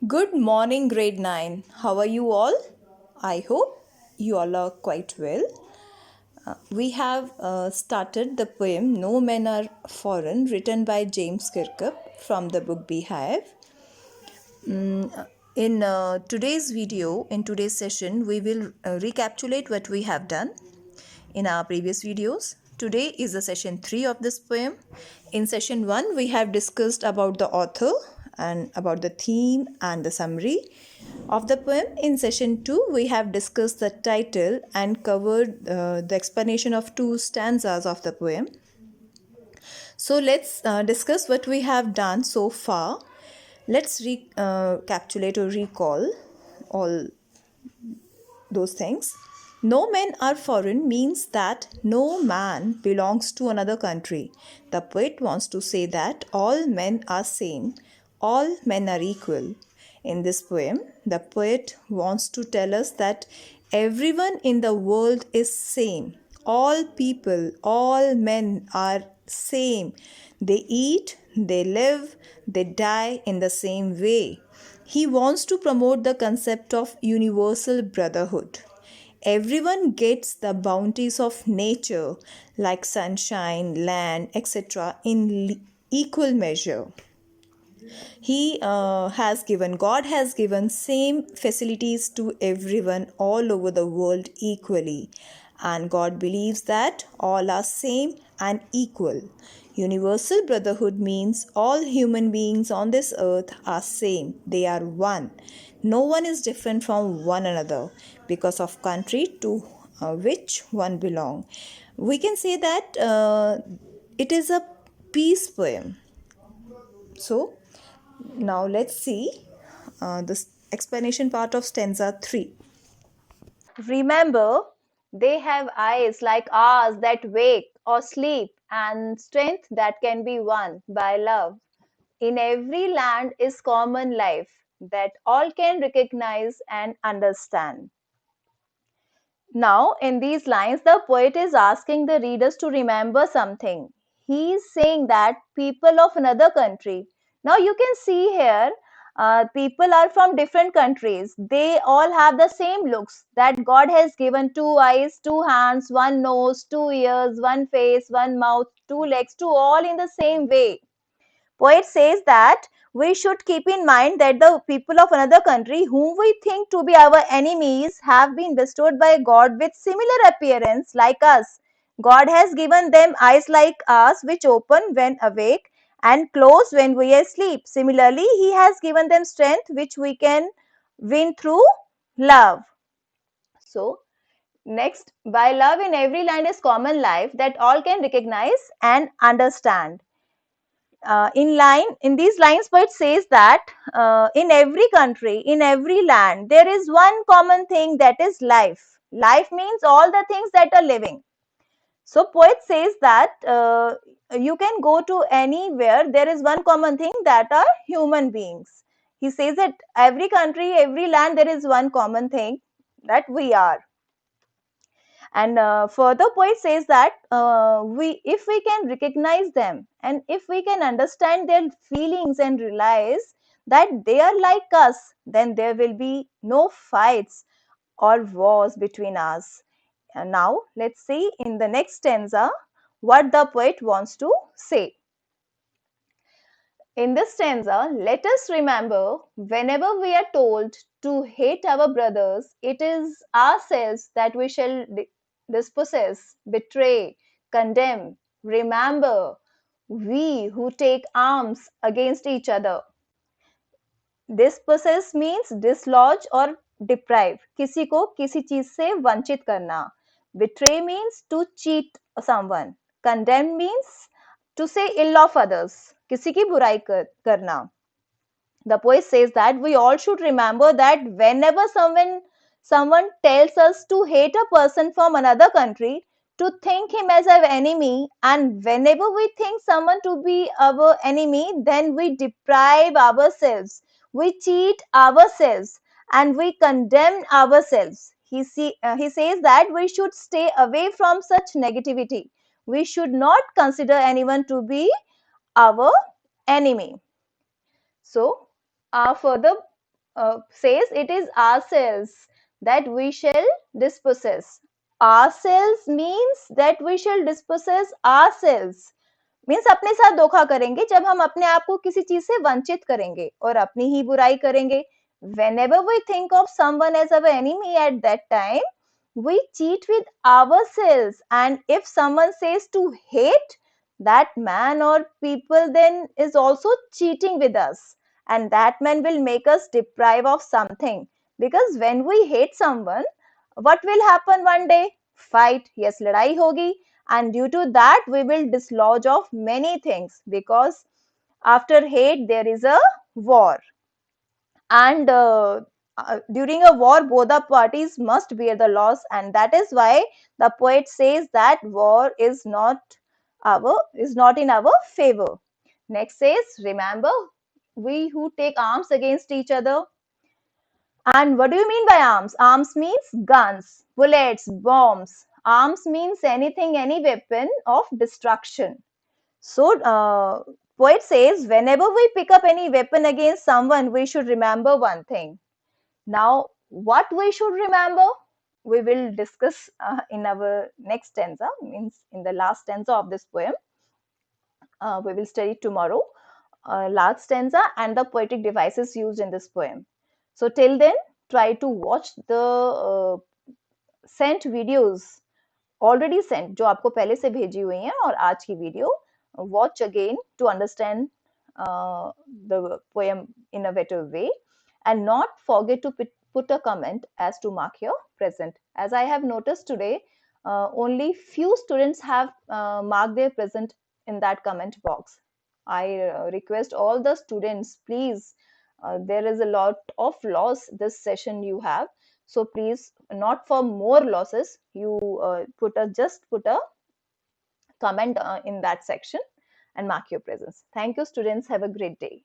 Good morning, grade 9. How are you all? I hope you all are quite well. We have started the poem No Men Are Foreign, written by James Kirkup from the book Beehive. In today's session, we will recapitulate what we have done in our previous videos. Today is the session 3 of this poem. In session 1, we have discussed about the author and about the theme and the summary of the poem. In session 2, we have discussed the title and covered the explanation of 2 stanzas of the poem. So let's discuss what we have done so far. Let's recapitulate or recall all those things. No men are foreign means that no man belongs to another country. The poet wants to say that all men are same, all men are equal. In this poem, the poet wants to tell us that everyone in the world is same. All people, all men are same. They eat, they live, they die in the same way. He wants to promote the concept of universal brotherhood. Everyone gets the bounties of nature like sunshine, land, etc. in equal measure. God has given same facilities to everyone all over the world equally. And God believes that all are same and equal. Universal brotherhood means all human beings on this earth are same. They are one. No one is different from one another because of country to which one belong. We can say that it is a peace poem. So, now let's see the explanation part of stanza 3. Remember, they have eyes like ours that wake or sleep, and strength that can be won by love. In every land is common life that all can recognize and understand. Now, in these lines, the poet is asking the readers to remember something. He is saying that people of another country. Now, you can see here, people are from different countries. They all have the same looks that God has given: two eyes, two hands, one nose, two ears, one face, one mouth, two legs, to all in the same way. Poet says that we should keep in mind that the people of another country whom we think to be our enemies have been bestowed by God with similar appearance like us. God has given them eyes like us which open when awake and close when we are asleep. Similarly, He has given them strength which we can win through love. So, next, by love in every land is common life that all can recognize and understand. In these lines, poet says that in every country, in every land, there is one common thing, that is life. Life means all the things that are living. So poet says that you can go to anywhere, there is one common thing, that are human beings. He says that every country, every land, there is one common thing, that we are. And further poet says that if we can recognize them and if we can understand their feelings and realize that they are like us, then there will be no fights or wars between us. And now let's see in the next stanza what the poet wants to say. In this stanza, let us remember, whenever we are told to hate our brothers, it is ourselves that we shall dispossess, betray, condemn. Remember, we who take arms against each other. Dispossess means dislodge or deprive. किसी को किसी चीज से वंचित करना. Betray means to cheat someone. Condemn means to say ill of others. किसी की बुराई करना. The poet says that we all should remember that whenever someone tells us to hate a person from another country, to think him as our enemy, and whenever we think someone to be our enemy, then we deprive ourselves, we cheat ourselves, and we condemn ourselves. He says that we should stay away from such negativity. We should not consider anyone to be our enemy. So further says it is ourselves that we shall dispossess. Ourselves means that we shall dispossess ourselves. Means अपने साथ धोखा करेंगे जब हम अपने आप को किसी चीज से वंचित करेंगे और अपनी ही बुराई करेंगे. Whenever we think of someone as our enemy at that time, we cheat with ourselves. And if someone says to hate that man or people, then is also cheating with us. And that man will make us deprive of something. Because when we hate someone, what will happen one day? Fight. Yes, ladai hogi, and due to that we will dislodge of many things, because after hate there is a war, and during a war both the parties must bear the loss, and that is why the poet says that war is not in our favor. Next says, remember, we who take arms against each other. And what do you mean by arms? Arms means guns, bullets, bombs. Arms means anything, any weapon of destruction. So, poet says, whenever we pick up any weapon against someone, we should remember one thing. Now, what we should remember, we will discuss in our next stanza, means in the last stanza of this poem. We will study tomorrow. Last stanza and the poetic devices used in this poem. So, till then, try to watch the sent videos already sent, जो आपको पहले से भेजी हुई हैं, और आज की video watch again to understand the poem in a better way, and not forget to put a comment as to mark your present. As I have noticed today, only few students have marked their present in that comment box. I request all the students, please, there is a lot of loss this session you have, so please, not for more losses, you just put a comment in that section and mark your presence. Thank you, students. Have a great day.